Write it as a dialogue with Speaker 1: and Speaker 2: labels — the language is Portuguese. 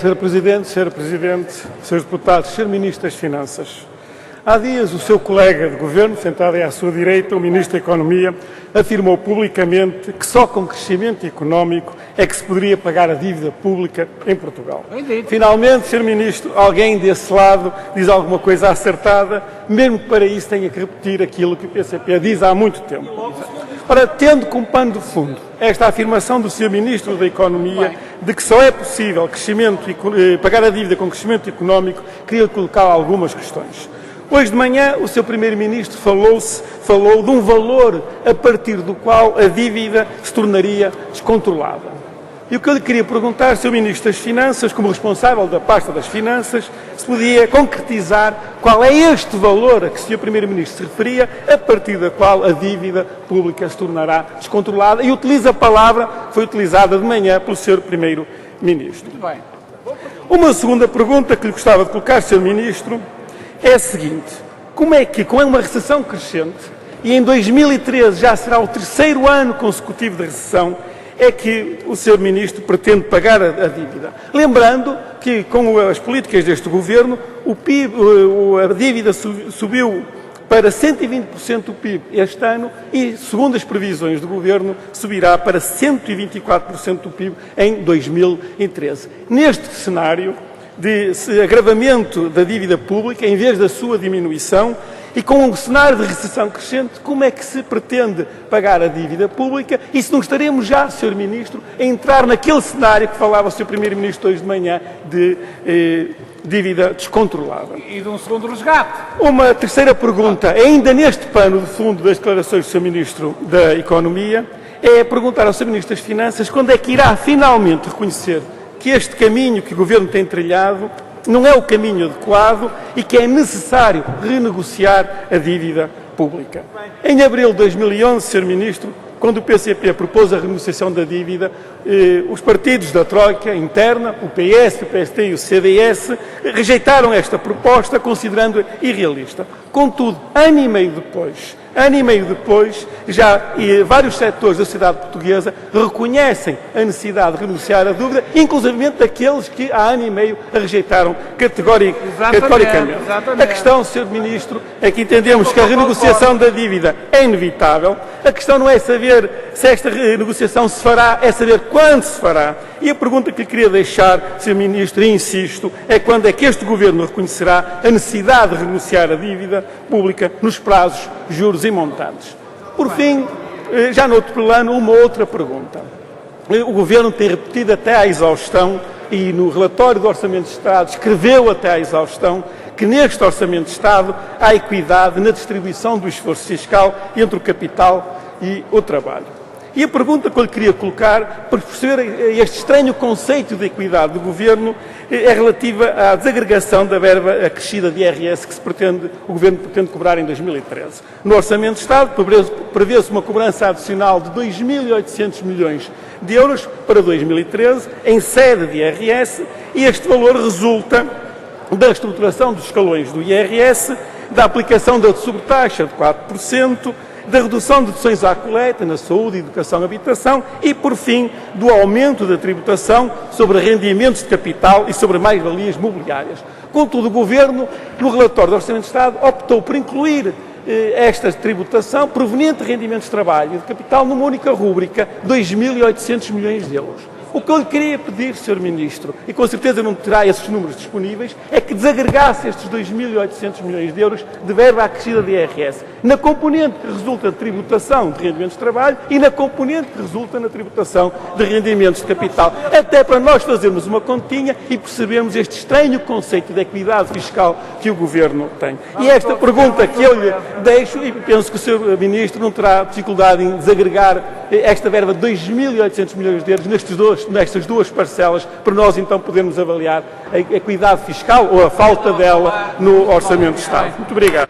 Speaker 1: Sr. Presidente, Srs. Deputados, Sr. Ministro das Finanças, há dias o seu colega de Governo, sentado aí à sua direita, o Ministro da Economia, afirmou publicamente que só com crescimento económico é que se poderia pagar a dívida pública em Portugal. Finalmente, Sr. Ministro, alguém desse lado diz alguma coisa acertada, mesmo que para isso tenha que repetir aquilo que o PCP diz há muito tempo. Ora, tendo como pano de fundo esta afirmação do Sr. Ministro da Economia de que só é possível pagar a dívida com crescimento económico, queria colocar algumas questões. Hoje de manhã o Sr. Primeiro-Ministro falou de um valor a partir do qual a dívida se tornaria descontrolada. E o que eu lhe queria perguntar, Sr. Ministro das Finanças, como responsável da pasta das Finanças, se podia concretizar qual é este valor a que o Sr. Primeiro-Ministro se referia, a partir da qual a dívida pública se tornará descontrolada, e utiliza a palavra que foi utilizada de manhã pelo Sr. Primeiro-Ministro.
Speaker 2: Muito bem.
Speaker 1: Uma segunda pergunta que lhe gostava de colocar, Sr. Ministro, é a seguinte: como é que, com uma recessão crescente, e em 2013 já será o terceiro ano consecutivo de recessão, é que o Sr. Ministro pretende pagar a dívida? Lembrando que, com as políticas deste Governo, o PIB, a dívida subiu para 120% do PIB este ano e, segundo as previsões do Governo, subirá para 124% do PIB em 2013. Neste cenário de agravamento da dívida pública, em vez da sua diminuição, e com um cenário de recessão crescente, como é que se pretende pagar a dívida pública? E se não estaremos já, Sr. Ministro, a entrar naquele cenário que falava o Sr. Primeiro-Ministro hoje de manhã de dívida descontrolada?
Speaker 2: E de um segundo resgate.
Speaker 1: Uma terceira pergunta, ainda neste pano de fundo das declarações do Sr. Ministro da Economia, é perguntar ao Sr. Ministro das Finanças quando é que irá finalmente reconhecer que este caminho que o Governo tem trilhado não é o caminho adequado e que é necessário renegociar a dívida pública. Em abril de 2011, Sr. Ministro, quando o PCP propôs a renegociação da dívida, os partidos da Troika interna, o PS, o PST e o CDS, rejeitaram esta proposta, considerando-a irrealista. Contudo, ano e meio depois, já vários setores da sociedade portuguesa reconhecem a necessidade de renegociar a dívida, inclusivamente aqueles que há ano e meio a rejeitaram categoricamente.
Speaker 2: Exatamente.
Speaker 1: A questão, Sr. Ministro, é que entendemos que a renegociação da dívida é inevitável. A questão não é saber se esta renegociação se fará, é saber quando se fará. E a pergunta que lhe queria deixar, Sr. Ministro, e insisto, é quando é que este Governo reconhecerá a necessidade de renegociar a dívida pública nos prazos, juros e montantes. Por fim, já no outro plano, uma outra pergunta. O Governo tem repetido até à exaustão, e no relatório do Orçamento de Estado escreveu até à exaustão, que neste Orçamento de Estado há equidade na distribuição do esforço fiscal entre o capital e o trabalho. E a pergunta que eu lhe queria colocar, para perceber este estranho conceito de equidade do Governo, é relativa à desagregação da verba acrescida de IRS que o Governo pretende cobrar em 2013. No Orçamento de Estado prevê-se uma cobrança adicional de 2.800 milhões de euros para 2013, em sede de IRS, e este valor resulta da estruturação dos escalões do IRS, da aplicação da sobretaxa de 4%, da redução de deduções à coleta na saúde, educação e habitação e, por fim, do aumento da tributação sobre rendimentos de capital e sobre mais-valias mobiliárias. Contudo, o Governo, no relatório do Orçamento de Estado, optou por incluir esta tributação proveniente de rendimentos de trabalho e de capital numa única rúbrica, 2.800 milhões de euros. O que eu lhe queria pedir, Sr. Ministro, e com certeza não terá esses números disponíveis, é que desagregasse estes 2.800 milhões de euros de verba acrescida de IRS na componente que resulta de tributação de rendimentos de trabalho e na componente que resulta na tributação de rendimentos de capital, até para nós fazermos uma continha e percebermos este estranho conceito de equidade fiscal que o Governo tem. E esta pergunta que eu lhe deixo, e penso que o Sr. Ministro não terá dificuldade em desagregar esta verba de 2.800 milhões de euros nestas duas parcelas, para nós então podermos avaliar a equidade fiscal ou a falta dela no Orçamento de Estado. Muito obrigado.